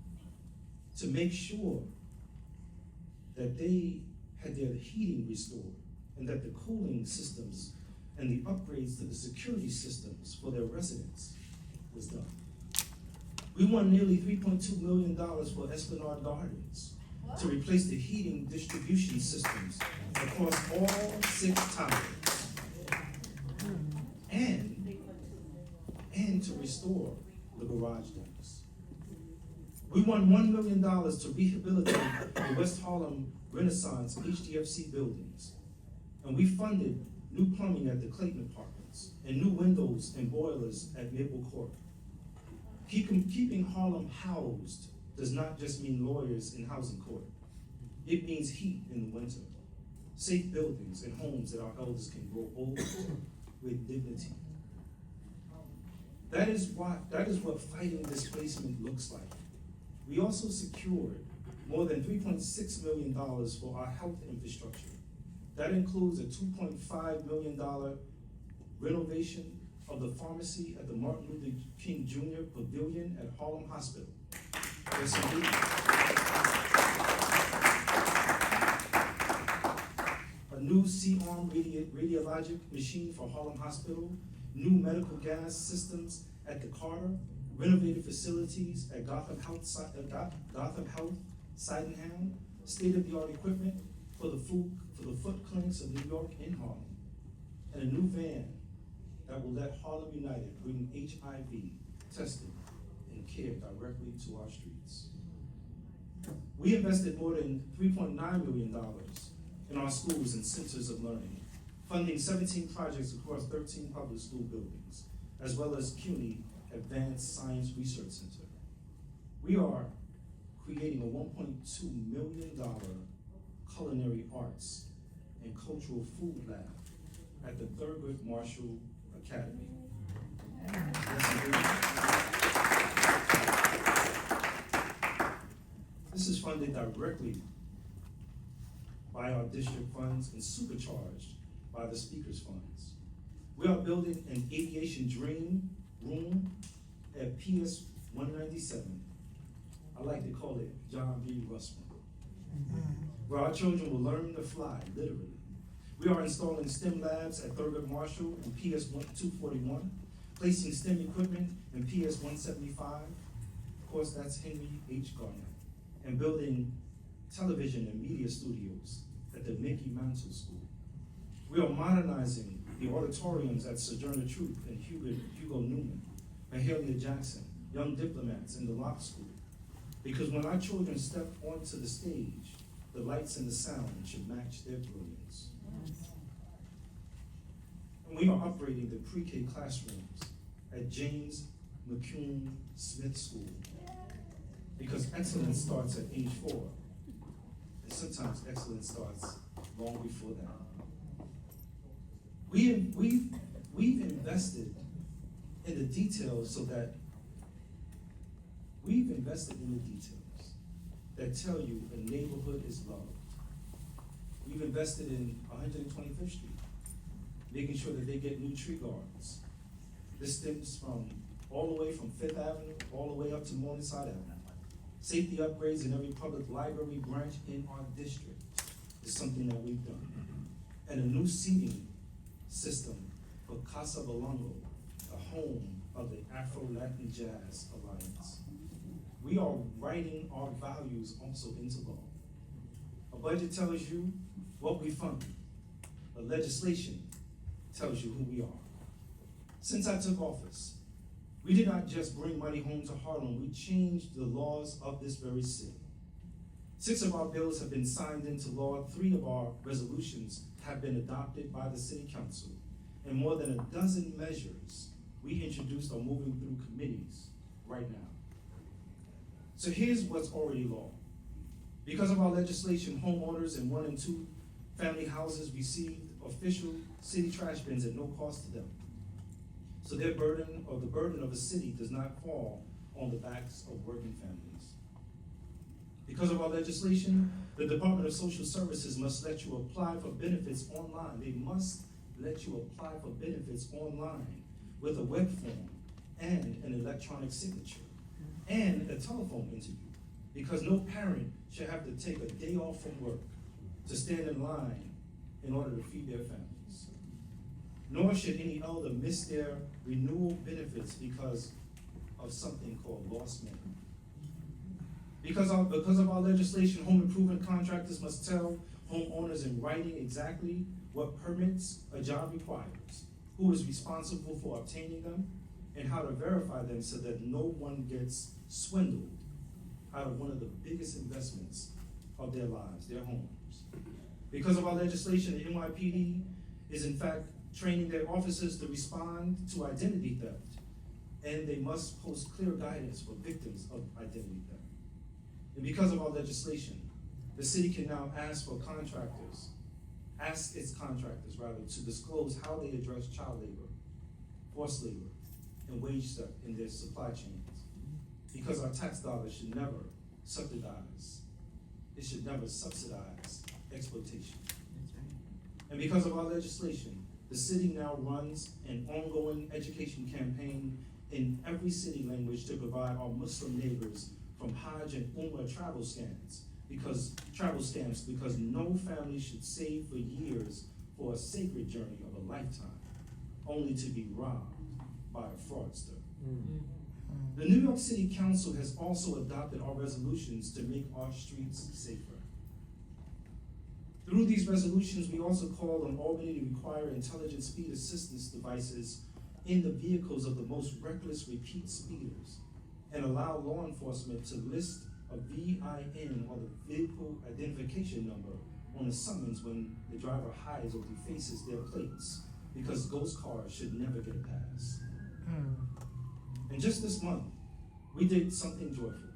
to make sure that they had their heating restored and that the cooling systems and the upgrades to the security systems for their residents was done. We won nearly $3.2 million for Esplanade Gardens to replace the heating distribution systems across all 6 towers. And to restore the garage decks. We won $1 million to rehabilitate the West Harlem Renaissance HDFC buildings. And we funded new plumbing at the Clayton Apartments and new windows and boilers at Maple Court. Keeping Harlem housed does not just mean lawyers in housing court. It means heat in the winter, safe buildings and homes that our elders can grow old with dignity. That is what fighting displacement looks like. We also secured more than $3.6 million for our health infrastructure. That includes a $2.5 million renovation of the pharmacy at the Martin Luther King Jr. Pavilion at Harlem Hospital. Yes, indeed. A new C-arm radiologic machine for Harlem Hospital, new medical gas systems at the Carter, renovated facilities at Gotham Health, Sydenham, state-of-the-art equipment for the foot clinics of New York and Harlem, and a new van that will let Harlem United bring HIV testing and care directly to our streets. We invested more than $3.9 million in our schools and centers of learning, funding 17 projects across 13 public school buildings, as well as CUNY Advanced Science Research Center. We are creating a $1.2 million culinary arts and cultural food lab at the Thurgood Marshall Academy. This is funded directly by our district funds and supercharged by the speaker's funds. We are building an aviation dream room at PS 197. I like to call it John B. Russell, where our children will learn to fly, literally. We are installing STEM labs at Thurgood Marshall and PS 241, placing STEM equipment in PS 175. Of course, that's Henry H. Garner, and building television and media studios at the Mickey Mantle School. We are modernizing the auditoriums at Sojourner Truth and Hugo Newman, Mahalia Jackson, Young Diplomats, and the Locke School. Because when our children step onto the stage, the lights and the sound should match their brilliance. And we are upgrading the pre-K classrooms at James McCune Smith School, because excellence starts at age 4, and sometimes excellence starts long before that. We've invested in the details that tell you a neighborhood is loved. We've invested in 125th Street, making sure that they get new tree gardens. This stems from all the way from 5th Avenue, all the way up to Morningside Avenue. Safety upgrades in every public library branch in our district is something that we've done. And a new seating system for Casa Belongo, a home of the Afro-Latin Jazz Alliance. We are writing our values also into law. A budget tells you what we fund, but legislation tells you who we are. Since I took office, we did not just bring money home to Harlem, we changed the laws of this very city. 6 of our bills have been signed into law, 3 of our resolutions have been adopted by the city council, and more than a dozen measures we introduced are moving through committees right now. So here's what's already law. Because of our legislation, homeowners in 1 and 2 family houses received official city trash bins at no cost to them. So the burden of the city does not fall on the backs of working families. Because of our legislation, the Department of Social Services must let you apply for benefits online. They must let you apply for benefits online with a web form and an electronic signature and a telephone interview, because no parent should have to take a day off from work to stand in line in order to feed their families. Nor should any elder miss their renewal benefits because of something called lost money. Because of our legislation, home improvement contractors must tell homeowners in writing exactly what permits a job requires, who is responsible for obtaining them, and how to verify them so that no one gets swindled out of one of the biggest investments of their lives, their homes. Because of our legislation, the NYPD is in fact training their officers to respond to identity theft, and they must post clear guidance for victims of identity theft. And because of our legislation, The city can now ask its contractors rather, to disclose how they address child labor, forced labor, and wage theft in their supply chains. Because our tax dollars should never subsidize exploitation. And because of our legislation, the city now runs an ongoing education campaign in every city language to provide our Muslim neighbors from Hajj and Umrah travel stamps, because no family should save for years for a sacred journey of a lifetime, only to be robbed by a fraudster. The New York City Council has also adopted our resolutions to make our streets safer. Through these resolutions, we also called on Albany to require intelligent speed assistance devices in the vehicles of the most reckless repeat speeders, and allow law enforcement to list a VIN, or the vehicle identification number, on a summons when the driver hides or defaces their plates, because ghost cars should never get a pass. And just this month, we did something joyful.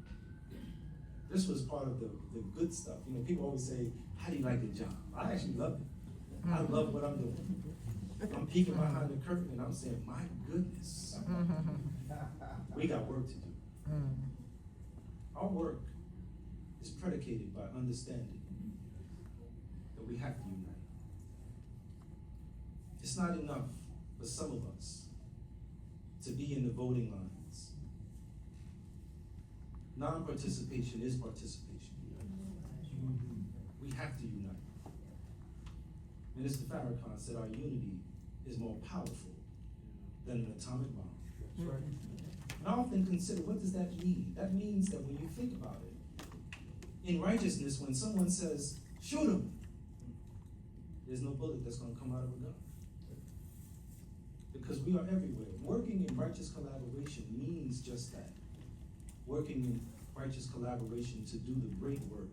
This was part of the good stuff. You know, people always say, how do you like the job? I actually love it. I love what I'm doing. I'm peeking behind the curtain and I'm saying, my goodness, we got work to do. Our work is predicated by understanding that we have to unite. It's not enough for some of us to be in the voting lines. Non-participation is participation. We have to unite. Minister Farrakhan said our unity is more powerful than an atomic bomb. And I often consider, what does that mean? That means that when you think about it, in righteousness, when someone says, shoot him, there's no bullet that's gonna come out of a gun. Because we are everywhere. Working in righteous collaboration means just that. Working in righteous collaboration to do the great work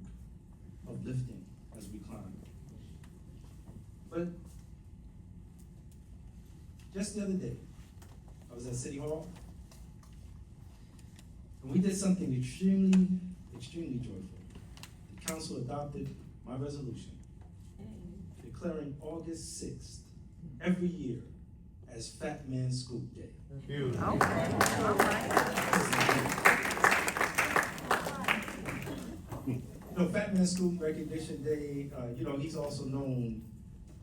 of lifting as we climb. But just the other day, I was at City Hall, and we did something extremely, extremely joyful. The council adopted my resolution declaring August 6th every year as Fat Man Scoop Day. Okay, all right. You know, Fat Man Scoop Recognition Day, he's also known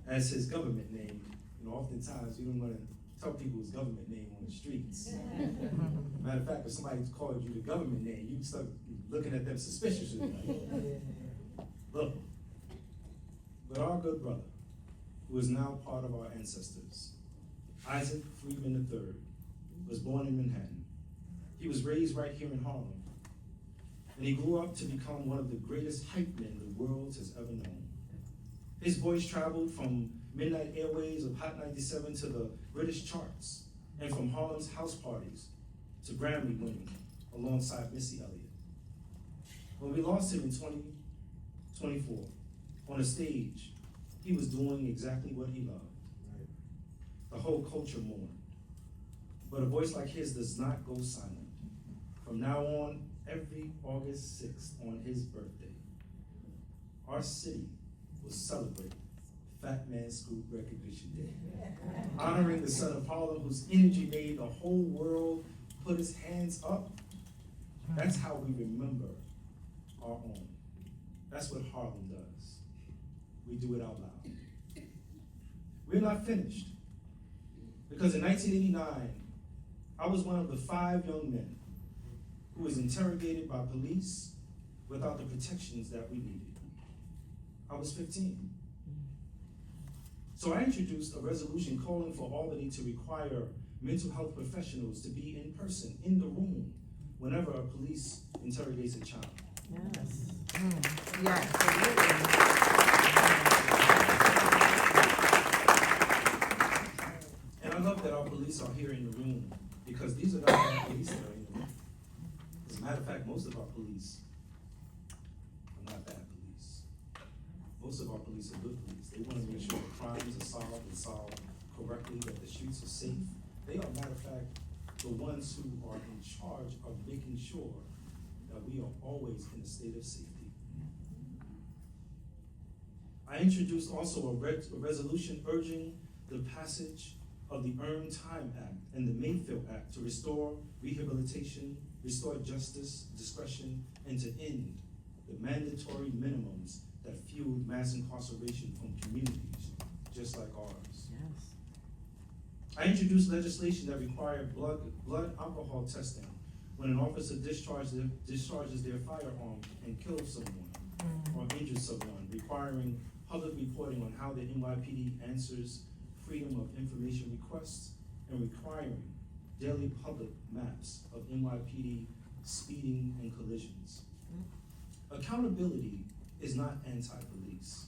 as his government name. You know, oftentimes you don't want to tell people his government name on the streets. Matter of fact, if somebody called you the government name, you start looking at them suspiciously. Look, but our good brother, who is now part of our ancestors, Isaac Freeman III, was born in Manhattan. He was raised right here in Harlem. And he grew up to become one of the greatest hype men the world has ever known. His voice traveled from midnight airways of Hot 97 to the British charts, and from Harlem's house parties to Grammy winning alongside Missy Elliott. When we lost him in 2024 on a stage, he was doing exactly what he loved. The whole culture mourned. But a voice like his does not go silent. From now on, every August 6th on his birthday, our city will celebrate Fat Man Scoop Recognition Day, honoring the son of Harlem whose energy made the whole world put his hands up. That's how we remember our own. That's what Harlem does. We do it out loud. We're not finished, because in 1989, I was one of the 5 young men who was interrogated by police without the protections that we needed. I was 15. So I introduced a resolution calling for Albany to require mental health professionals to be in person, in the room, whenever a police interrogates a child. Yes. Yes. And I love that our police are here in the room, because these are not bad police that are in the room. As a matter of fact, most of our police are not bad police. Most of our police are good police. They want to make sure that crimes are solved correctly, that the streets are safe. They are, matter of fact, the ones who are in charge of making sure that we are always in a state of safety. I introduced also a resolution urging the passage of the Earned Time Act and the Mayfield Act to restore rehabilitation, restore justice, discretion, and to end the mandatory minimums that fueled mass incarceration from communities just like ours. Yes. I introduced legislation that required blood alcohol testing when an officer discharges their firearm and kills someone or injures someone, requiring public reporting on how the NYPD answers freedom of information requests, and requiring daily public maps of NYPD speeding and collisions. Accountability is not anti-police.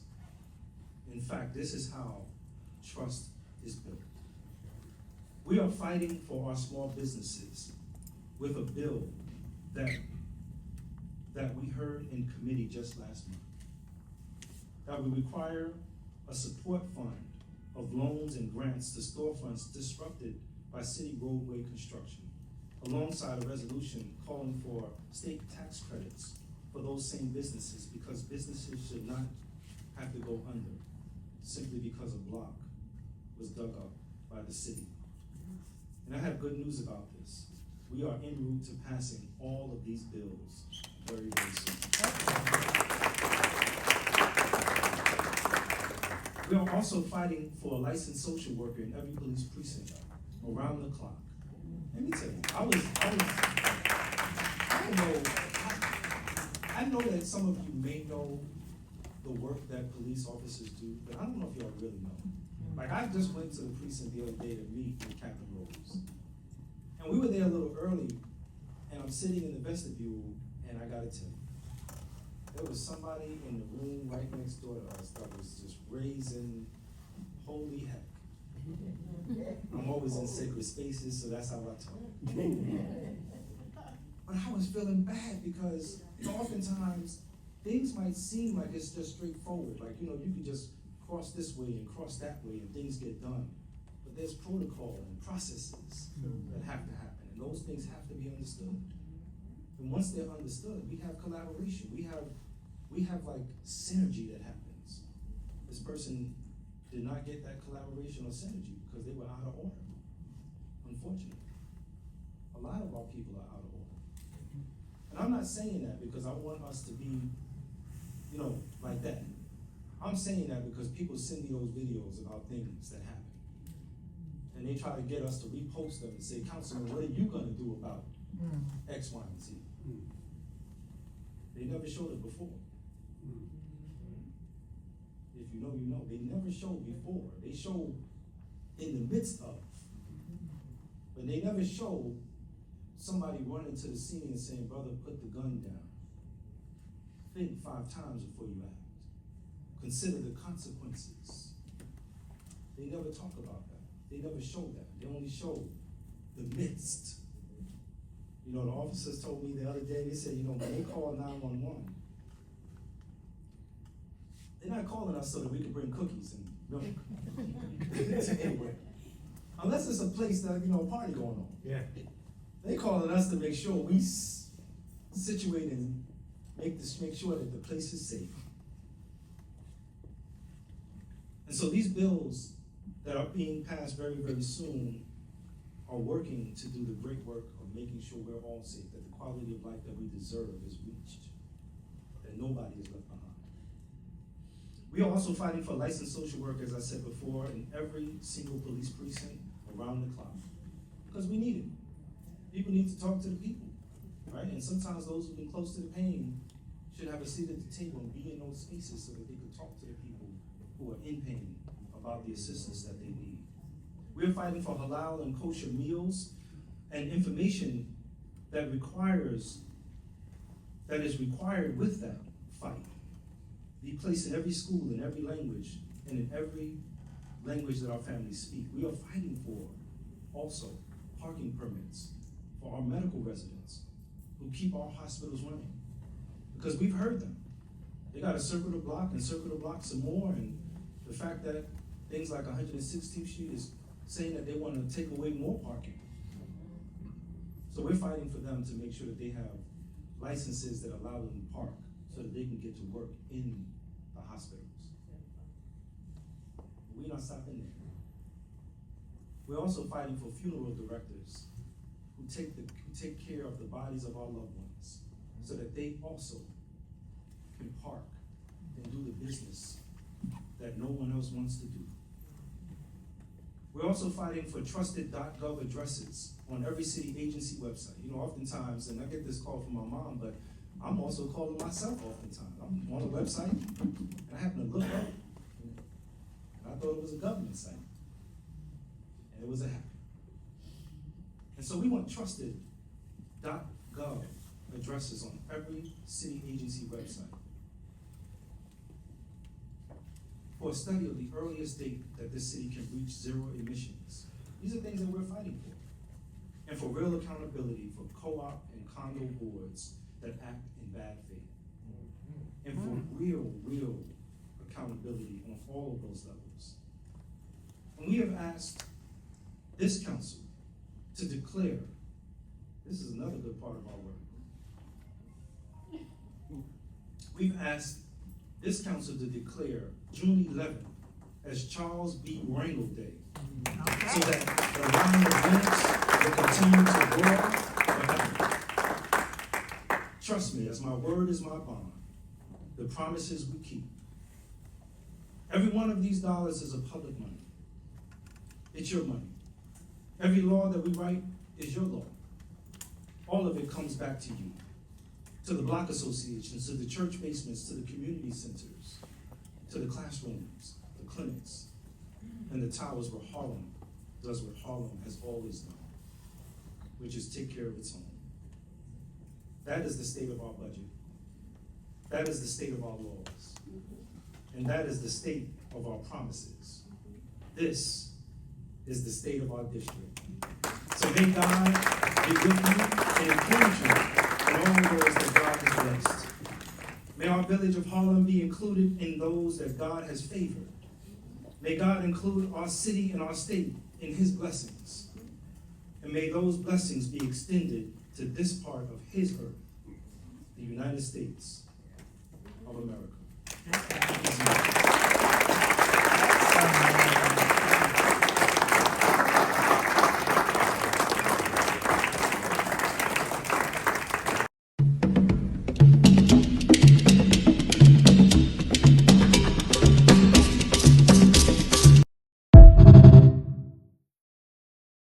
In fact, this is how trust is built. We are fighting for our small businesses with a bill that we heard in committee just last month, that would require a support fund of loans and grants to storefronts disrupted by city roadway construction, alongside a resolution calling for state tax credits for those same businesses, because businesses should not have to go under simply because a block was dug up by the city. And I have good news about this. We are en route to passing all of these bills very, very soon. We are also fighting for a licensed social worker in every police precinct around the clock. Let me tell you, I know that some of you may know the work that police officers do, but I don't know if y'all really know. Like, I just went to the precinct the other day to meet with Captain Rose. And we were there a little early, and I'm sitting in the vestibule, and I gotta tell you, there was somebody in the room right next door to us that was just raising holy heck. I'm always in sacred spaces, so that's how I talk. But I was feeling bad because, you know, oftentimes things might seem like it's just straightforward. Like, you know, you could just cross this way and cross that way and things get done. But there's protocol and processes that have to happen, and those things have to be understood. And once they're understood, we have collaboration. We have like synergy that happens. This person did not get that collaboration or synergy because they were out of order. Unfortunately, a lot of our people are out of order. And I'm not saying that because I want us to be, you know, like that. I'm saying that because people send me those videos about things that happen. And they try to get us to repost them and say, Councilman, what are you gonna do about X, Y, and Z? They never showed it before. If you know, you know. They never showed before. They showed in the midst of. But they never showed somebody running to the scene and saying, brother, put the gun down. Think 5 times before you act. Consider the consequences. They never talk about that. They never show that. They only show the midst. You know, the officers told me the other day, they said, you know, when they call 911, they're not calling us so that we can bring cookies and milk to anywhere. Unless it's a place that, you know, a party going on. Yeah. They calling us to make sure we situate and make sure that the place is safe. And so these bills that are being passed very, very soon are working to do the great work of making sure we're all safe, that the quality of life that we deserve is reached, that nobody is left behind. We are also fighting for licensed social work, as I said before, in every single police precinct around the clock, because we need it. People need to talk to the people, right? And sometimes those who've been close to the pain should have a seat at the table and be in those spaces so that they could talk to the people who are in pain about the assistance that they need. We're fighting for halal and kosher meals and information that is required with that fight. Be placed in every school, in every language, and in every language that our families speak. We are fighting for also parking permits for our medical residents who keep our hospitals running. Because we've heard them. They got to circle the block and circle the block some more, and the fact that things like 116th Street is saying that they want to take away more parking. So we're fighting for them to make sure that they have licenses that allow them to park so that they can get to work in the hospitals. we're not stopping there. We're also fighting for funeral directors who take care of the bodies of our loved ones, so that they also can park and do the business that no one else wants to do. We're also fighting for trusted.gov addresses on every city agency website. You know, oftentimes, and I get this call from my mom, but I'm also calling myself oftentimes. I'm on a website, and I happen to look up, and I thought it was a government site, and it was a hack. And so we want trusted.gov addresses on every city agency website for a study of the earliest date that this city can reach zero emissions. These are things that we're fighting for. And for real accountability for co-op and condo boards that act in bad faith. And for real accountability on all of those levels. And we have asked this council to declare, this is another good part of our work. We've asked this council to declare June 11th as Charles B. Wrangle Day, so that the line of events will continue to grow forever. Trust me, as my word is my bond, the promises we keep. Every one of these dollars is a public money. It's your money. Every law that we write is your law. All of it comes back to you, to the block associations, to the church basements, to the community centers, to the classrooms, the clinics, and the towers where Harlem does what Harlem has always done, which is take care of its own. That is the state of our budget. That is the state of our laws. And that is the state of our promises. This is the state of our district. So may God be with you and encourage you in all those that God has blessed. May our village of Harlem be included in those that God has favored. May God include our city and our state in his blessings. And may those blessings be extended to this part of his earth, the United States of America.